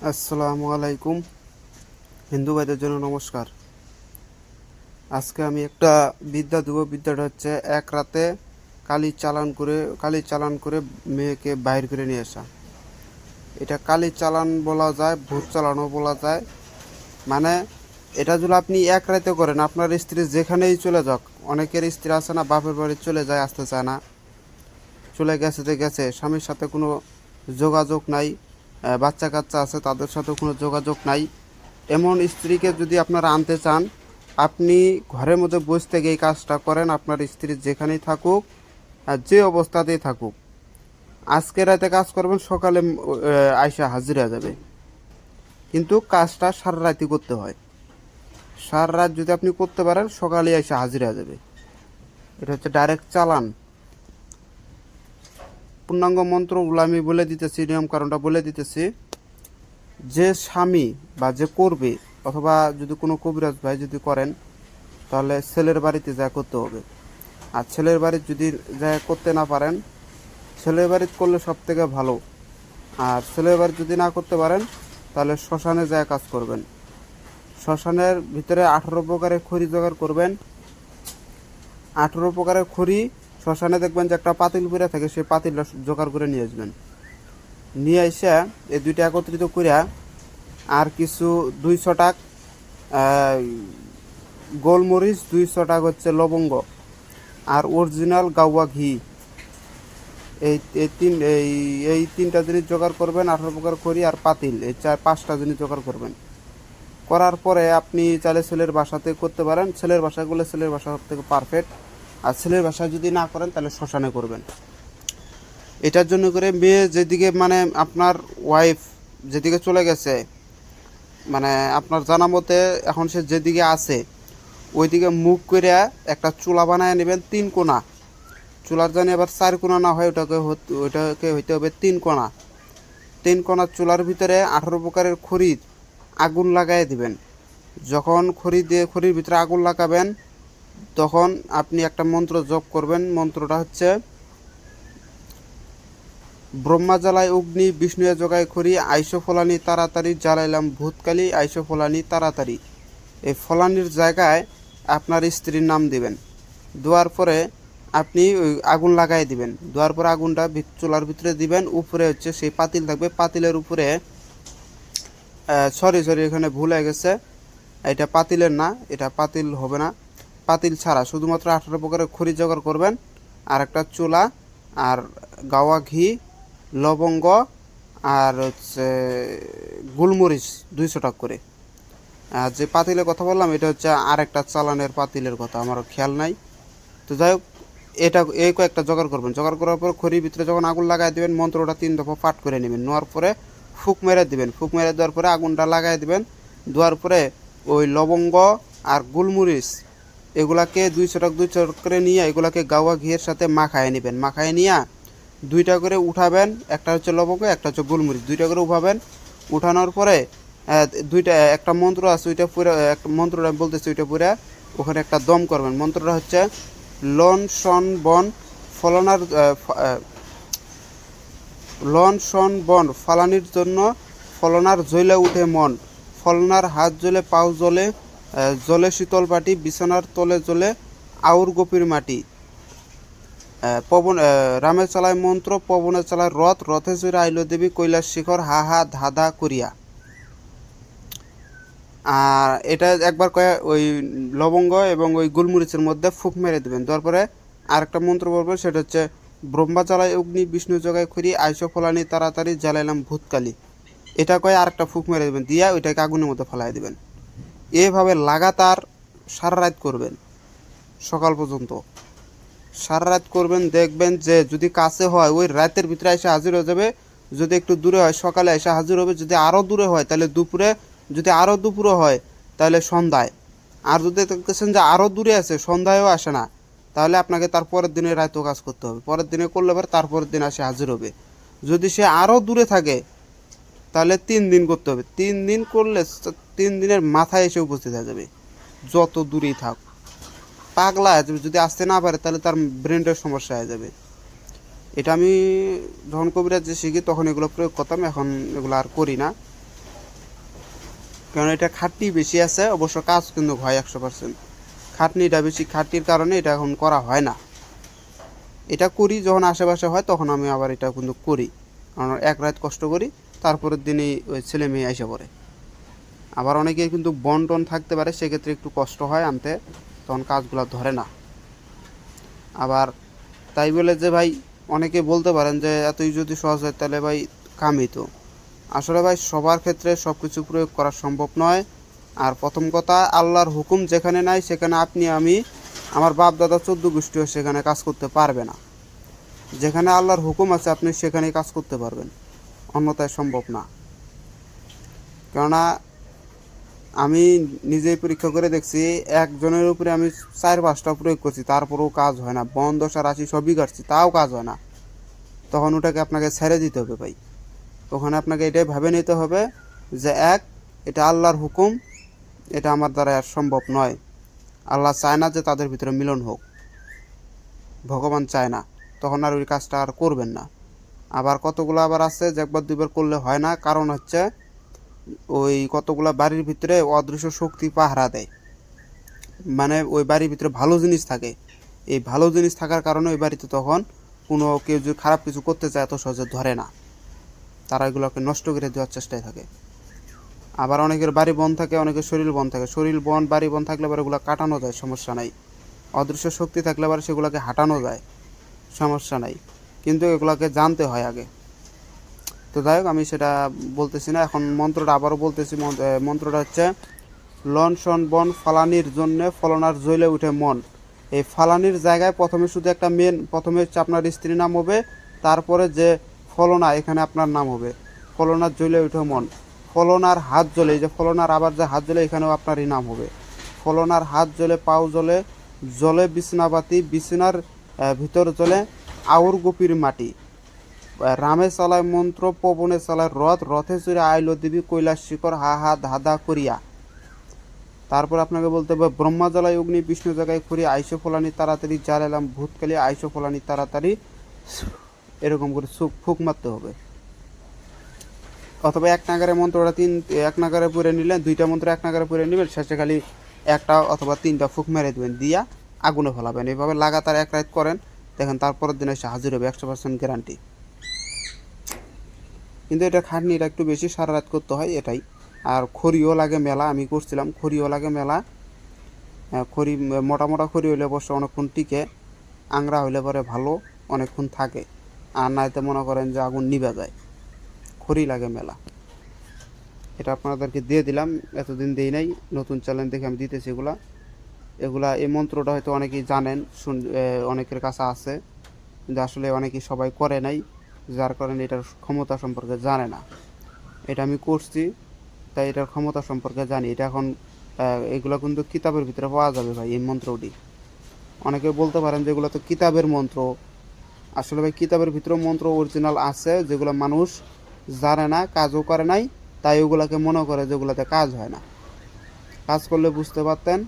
আসসালামু আলাইকুম। হিন্দু ভাইদের জন্য নমস্কার। আজকে আমি একটা বিদ্যা দেবো। বিদ্যাটা হচ্ছে এক রাতে কালি চালান করে মেয়েকে বাইর করে নিয়ে আসা। এটা কালি চালান বলা যায়, ভূত চালানও বলা যায়। মানে এটা যদি আপনি এক রাতে করেন, আপনার স্ত্রী যেখানেই চলে যাক, অনেকের স্ত্রী আছে না, বাপের বাড়ি চলে যায়, আসতে চায় না, চলে গেছে তো গেছে, স্বামীর সাথে কোনো যোগাযোগ নাই, বাচ্চা কাচ্চা আছে তাদের সাথে কোনো যোগাযোগ নাই। এমন স্ত্রীকে যদি আপনারা আনতে চান, আপনি ঘরের মধ্যে বসে থেকে এই কাজটা করেন। আপনার স্ত্রী যেখানেই থাকুক আর যে অবস্থাতেই থাকুক, আজকে রাতে কাজ করবেন, সকালে আয়সা হাজির হয়ে যাবে। কিন্তু কাজটা সারা রাতই করতে হয়। সারা রাত যদি আপনি করতে পারেন, সকালে আয়সা হাজির হয়ে যাবে। এটা হচ্ছে ডাইরেক্ট চালান। পূর্ণাঙ্গ মন্ত্রগুলো আমি বলে দিতেছি, নিয়ম কারণটা বলে দিতেছি। যে স্বামী বা যে করবে, অথবা যদি কোনো কবিরাজ ভাই যদি করেন, তাহলে ছেলের বাড়িতে যা করতে হবে। আর ছেলের বাড়ির যদি যা করতে না পারেন, ছেলের বাড়িতে করলে সব থেকে ভালো। আর ছেলের বাড়ি যদি না করতে পারেন, তাহলে শ্মশানে যায় কাজ করবেন। শ্মশানের ভিতরে 18 প্রকারের খড়ি জোগাড় করবেন। 18 প্রকারের খড়ি শ্মশানে দেখবেন যে একটা পাতিল পরে থাকে, সেই পাতিলটা জোগাড় করে নিয়ে আসবেন। নিয়ে এসে এই দুইটা একত্রিত করিয়া আর কিছু 200 টাক গোলমরিচ, 200 টাক হচ্ছে লবঙ্গ, আর অরিজিনাল গাওয়া ঘি, এই এই তিনটা জিনিস জোগাড় করবেন। 18 প্রকার খড়ি আর পাতিল, এই 4-5টা জিনিস জোগাড় করবেন। করার পরে আপনি চাইলে ছেলের বাসাতে করতে পারেন। ছেলের বাসায় করলে ছেলের বাসা সব থেকে পারফেক্ট। আর ছেলের বাসায় যদি না করেন, তাহলে শ্মশানে করবেন। এটার জন্য করে মেয়ে যেদিকে, মানে আপনার ওয়াইফ যেদিকে চলে গেছে, মানে আপনার জানা মতে এখন সে যেদিকে আছে, ওইদিকে মুখ করে একটা চুলা বানায় নেবেন 3 কোণা। চুলার জানি আবার 4 কোণা না হয়, ওইটাকে হইতে হবে 3 কোণা। 3 কোণা চুলার ভিতরে 18 প্রকারের খড়ির আগুন লাগাই দিবেন। যখন খড়ির ভিতরে আগুন লাগাবেন, তখন আপনি একটা মন্ত্র জপ করবেন। মন্ত্রটা হচ্ছে, ব্রহ্মা জ্বালায় অগ্নি, বিষ্ণুয়ে জগায় খড়ি, আইসো ফলানি তাড়াতাড়ি, জ্বালাইলাম ভূতকালি, আইসো ফলানি তাড়াতাড়ি। এই ফলানির জায়গায় আপনার স্ত্রীর নাম দিবেন। দেওয়ার পরে আপনি ওই আগুন লাগাই দিবেন। দেওয়ার পরে আগুনটা চুলার ভিতরে দিবেন। উপরে হচ্ছে সেই পাতিল থাকবে, পাতিলের উপরে সরি এখানে ভুল হয়ে গেছে, এটা পাতিলের না, এটা পাতিল হবে না। পাতিল ছাড়া শুধুমাত্র 18 প্রকারের খড়ি জোগাড় করবেন, আর একটা চুলা, আর গাওয়া ঘি, লবঙ্গ, আর হচ্ছে গোলমরিচ 200 টাকা করে। আর যে পাতিলের কথা বললাম, এটা হচ্ছে আর একটা চালানের পাতিলের কথা, আমার খেয়াল নাই। তো যাই হোক, এটা এই কয়েকটা জোগাড় করবেন। জোগাড় করার পর খড়ির ভিতরে যখন আগুন লাগাই দেবেন, মন্ত্রটা 3 দফা পাঠ করে নেবেন। নেওয়ার পরে ফুক মেরে দিবেন। ফুক মেরে দেওয়ার পরে আগুনটা লাগাই দিবেন। দেওয়ার পরে ওই লবঙ্গ আর গোলমরিচ এগুলাকে 200 করে নিয়ে এগুলাকে গাওয়া ঘিয়ের সাথে মাখায় নেবেন। মাখায় নিয়ে 2টা করে উঠাবেন। একটা হচ্ছে লবঙ্গ, একটা হচ্ছে গোলমরিচ, 2টা করে উঠাবেন। উঠানোর পরে একটা মন্ত্র আছে, ওইটা পুরো একটা মন্ত্রটা আমি বলতেছি, ওইটা পুরো ওখানে একটা দম করবেন। মন্ত্রটা হচ্ছে, লন শন বন ফলনার লন শন বন ফালানির জন্য, ফলনার জ্বলে উঠে মন, ফলনার হাত জ্বলে পাও জ্বলে, জলে শীতল পাটি, বিছানার তলে জ্বলে আউর গোপীর মাটি। পবন রামে চালায় মন্ত্র, পবনে চালায় রথ, রথে চড়ে আইল দেবী কৈলাস শিখর, হা হা ধাঁধা করিয়া। আর এটা একবার ওই লবঙ্গ এবং ওই গোলমরিচের মধ্যে ফুক মেরে দেবেন। দেওয়ার পরে আরেকটা মন্ত্র বলবেন, সেটা হচ্ছে, ব্রহ্মা জ্বালায় অগ্নি, বিষ্ণু জগায় খড়ি, আইসো ফলানি তাড়াতাড়ি, জ্বালাইলাম ভূতকালি। এটা কয়ে আরেকটা ফুক মেরে দেবেন, দিয়া ওইটাকে আগুনের মধ্যে ফেলাই দেবেন। এভাবে লাগাতার সারা রাত করবেন, সকাল পর্যন্ত সারা রাত করবেন। দেখবেন যে যদি কাছে হয়, ওই রাতের ভিতরে এসে হাজির হয়ে যাবে। যদি একটু দূরে হয়, সকালে এসে হাজির হবে। যদি আরও দূরে হয়, তাহলে দুপুরে। যদি আরও দুপুরে হয়, তাহলে সন্ধ্যায়। আর যদি দেখতেছেন যে আরও দূরে আছে, সন্ধ্যায়ও আসে না, তাহলে আপনাকে তার পরের দিনে রাতেও কাজ করতে হবে। পরের দিনে করলে পরে তারপরের দিন এসে হাজির হবে। যদি সে আরও দূরে থাকে, তাহলে 3 দিন করতে হবে। 3 দিন করলে 3 দিনের মাথায় এসে উপস্থিত হয়ে যাবে, যত দূরেই থাক। পাগলা হয়ে যাবে, যদি আসতে না পারে, তাহলে তার ব্রেনের সমস্যা হয়ে যাবে। এটা আমি যখন কবিরাজ যে শিখি, তখন এগুলো প্রয়োগ করতাম, এখন এগুলো আর করি না। কারণ এটা খাটনি বেশি আছে, অবশ্য কাজ কিন্তু হয় 100%। খাটনিটা বেশি, খাটনির কারণে এটা এখন করা হয় না। এটা করি যখন আশেপাশে হয় তখন আমি আবার এটা কিন্তু করি, কারণ এক রাত কষ্ট করি, তারপরের দিনই ওই ছেলে মেয়ে এসে পড়ে। আবার অনেকের কিন্তু বন টন থাকতে পারে, সেক্ষেত্রে একটু কষ্ট হয় আনতে, তখন কাজগুলো ধরে না। আবার তাই বলে যে ভাই অনেকে বলতে পারেন যে এতই যদি সহজ হয় তাহলে ভাই কামই তো। আসলে ভাই সবার ক্ষেত্রে সব কিছু প্রয়োগ করা সম্ভব নয়। আর প্রথম কথা, আল্লাহর হুকুম যেখানে নাই সেখানে আপনি আমি আমার বাপ দাদা 14 গোষ্ঠীও সেখানে কাজ করতে পারবে না। যেখানে আল্লাহর হুকুম আছে আপনি সেখানেই কাজ করতে পারবেন, অন্যথায় সম্ভব না। কেননা আমি নিজেই পরীক্ষা করে দেখছি, একজনের উপরে আমি 4-5টা প্রয়োগ করছি, তারপরেও কাজ হয় না। বন দশা রাশি সবই কাটছি, তাও কাজ হয় না। তখন ওটাকে আপনাকে ছেড়ে দিতে হবে ভাই। ওখানে আপনাকে এটাই ভাবে নিতে হবে যে এটা আল্লাহর হুকুম, এটা আমার দ্বারা আর সম্ভব নয়। আল্লাহ চায় না যে তাদের ভিতরে মিলন হোক, ভগবান চায় না, তখন আর ওই কাজটা আর করবেন না। আবার কতগুলো আবার আছে যে একবার দুইবার করলে হয় না, কারণ হচ্ছে ওই কতগুলো বাড়ির ভিতরে অদৃশ্য শক্তি পাহারা দেয়। মানে ওই বাড়ির ভিতরে ভালো জিনিস থাকে, এই ভালো জিনিস থাকার কারণে ওই বাড়িতে তখন কোনো কেউ যদি খারাপ কিছু করতে চায় এত সহজে ধরে না, তারা এগুলোকে নষ্ট করে দেওয়ার চেষ্টায় থাকে। আবার অনেকের বাড়ি বন থাকে, অনেকের শরীর বন থাকে। শরীর বন, বাড়ি বন থাকলে পরে ওগুলো কাটানো যায়, সমস্যা নাই। অদৃশ্য শক্তি থাকলে পরে সেগুলোকে হাঁটানো যায়, সমস্যা নাই। কিন্তু এগুলোকে জানতে হয় আগে। তো যাই হোক, আমি সেটা বলতেছি না এখন। মন্ত্রটা আবারও বলতেছি। মন্ত্রটা হচ্ছে লন শন বন ফালানির জন্যে ফলনার জ্বলে উঠে মন। এই ফালানির জায়গায় প্রথমে শুধু একটা প্রথমে হচ্ছে আপনার স্ত্রীর নাম হবে, তারপরে যে ফলনা এখানে আপনার নাম হবে। ফলনার জ্বলে উঠে মন, ফলনার হাত জ্বলে, এই যে ফলনার আবার যে হাত জ্বলে এখানেও আপনারই নাম হবে। ফলনার হাত জ্বলে, পাও জ্বলে, জলে বিছনাবাতি, বিছনার ভিতর জ্বলে আউর গোপীর মাটি। রামে চালায় মন্ত্র, পবনে চালায় রথ, রথে চড়ে আইলো দেবী কৈলাস শিখর, হা হা ধাঁধা করিয়া। তারপর আপনাকে বলতে হবে ব্রহ্মা জ্বালায় অগ্নি, বিষ্ণু জায়গায় খড়ি, আইসো ফলানি তাড়াতাড়ি, যার এলাম ভূতকালি, আইসো ফলানি তাড়াতাড়ি, এরকম করে ফুক মারতে হবে। অথবা এক নাগারে মন্ত্রটা এক নাগারে পড়ে নিলেন, দুইটা মন্ত্র এক নাগারে পড়ে নেবেন, শেষে খালি একটা অথবা 3টা ফুক মেরে দেবেন, দিয়া আগুনে ফেলাবেন। এইভাবে লাগাতার এক রাত করেন, দেখেন তারপরের দিন এসে হাজির হবে, 100% গ্যারান্টি। কিন্তু এটা খাটনিটা একটু বেশি, সারা রাত করতে হয় এটাই। আর খড়িও লাগে মেলা, আমি করছিলাম, খড়িও লাগে মেলা। খড়ি মোটা মোটা খড়ি হইলে অবশ্য অনেকক্ষণ টিকে, আংরা হইলে পরে ভালো অনেকক্ষণ থাকে, আর নাইতে মনে করেন যে আগুন নিভে যায়। খড়ি লাগে মেলা। এটা আপনাদেরকে দিয়ে দিলাম, এতদিন দিই নাই, নতুন চ্যালেঞ্জ দেখে আমি দিতেছি এগুলা। এই মন্ত্রটা হয়তো অনেকেই জানেন, অনেকের কাছে আছে, কিন্তু আসলে অনেকেই সবাই করে নাই, যার কারণে এটার ক্ষমতা সম্পর্কে জানে না। এটা আমি করছি, তাই এটার ক্ষমতা সম্পর্কে জানি। এটা এখন এগুলো কিন্তু কিতাবের ভিতরে পাওয়া যাবে ভাই, এই মন্ত্রটি। অনেকে বলতে পারেন যে এগুলো তো কিতাবের মন্ত্র। আসলে ভাই কিতাবের ভিতরে মন্ত্র অরিজিনাল আছে, যেগুলো মানুষ জানে না, কাজও করে নাই, তাই ওগুলাকে মনে করে যেগুলোতে কাজ হয় না। কাজ করলে বুঝতে পারতেন,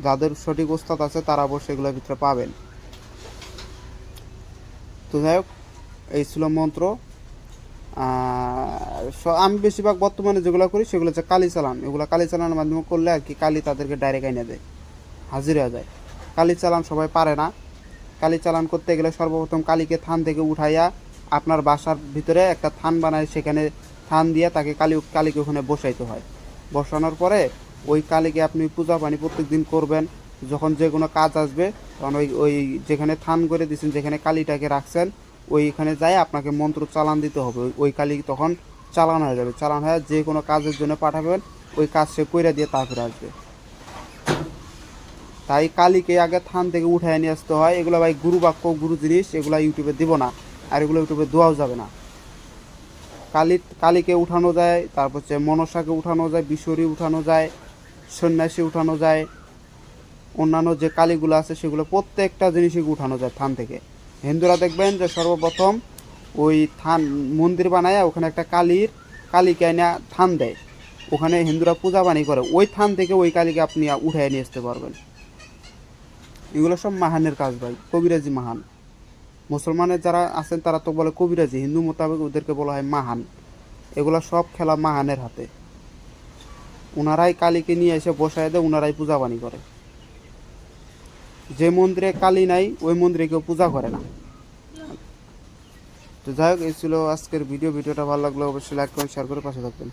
যাদের সঠিক ওস্তাদ আছে তারা অবশ্যই এগুলোর ভিতরে পাবেন। তো যাই হোক, এই ছিল মন্ত্র। আমি বেশিরভাগ বর্তমানে যেগুলো করি সেগুলো হচ্ছে কালি চালান। এগুলো কালি চালানোর মাধ্যমে করলে আর কি কালি তাদেরকে ডাইরেক্ট এনে দেয়, হাজির হয়ে যায়। কালি চালান সবাই পারে না। কালি চালান করতে গেলে সর্বপ্রথম কালিকে থান থেকে উঠাইয়া আপনার বাসার ভিতরে একটা থান বানায়, সেখানে থান দিয়ে তাকে কালিকে ওখানে বসাইতে হয়। বসানোর পরে ওই কালিকে আপনি পূজা পানি প্রত্যেক দিন করবেন। যখন যে কোনো কাজ আসবে তখন ওই যেখানে থান করে দিয়েছেন, যেখানে কালিটাকে রাখছেন, ওইখানে যাই আপনাকে মন্ত্র চালান দিতে হবে। ওই কালি তখন চালান হয়ে যাবে। চালান হয়ে যে কোনো কাজের জন্য পাঠাবেন, ওই কাজ সে কইরা দিয়ে তারপরে আসবে। তাই কালিকে আগে থান থেকে উঠায় নিয়ে আসতে হয়। এগুলো ভাই গুরু বাক্য, গুরু জিনিস, এগুলো ইউটিউবে দিব না, আর এগুলো ইউটিউবে দেওয়াও যাবে না। কালীকে উঠানো যায়, তারপর হচ্ছে মনসাকে উঠানো যায়, বিশ্বরী উঠানো যায়, সন্ন্যাসী উঠানো যায়, অন্যান্য যে কালীগুলো আছে সেগুলো প্রত্যেকটা জিনিসই উঠানো যায় থান থেকে। হিন্দুরা দেখবেন যে সর্বপ্রথম ওই থান মন্দির বানায়, ওখানে একটা কালীকে এনে থান দেয়, ওখানে হিন্দুরা পূজা বানি করে। ওই থান থেকে ওই কালীকে আপনি উঠায় নিয়ে আসতে পারবেন। এগুলো সব মাহানের কাজ ভাই, কবিরাজি মাহান। মুসলমানের যারা আছেন তারা তো বলে কবিরাজি, হিন্দু মোতাবেক ওদেরকে বলা হয় মাহান। এগুলো সব খেলা মাহানের হাতে। ওনারাই কালীকে নিয়ে এসে বসায় দেয়, ওনারাই পূজা পানি করে। যে মন্দিরে কালী নাই ওই মন্দিরে কেউ পূজা করে না। তো যাই হোক, এই ছিল আজকের ভিডিওটা ভালো লাগলে অবশ্যই লাইক কমেন্ট শেয়ার করে পাশে থাকবেন।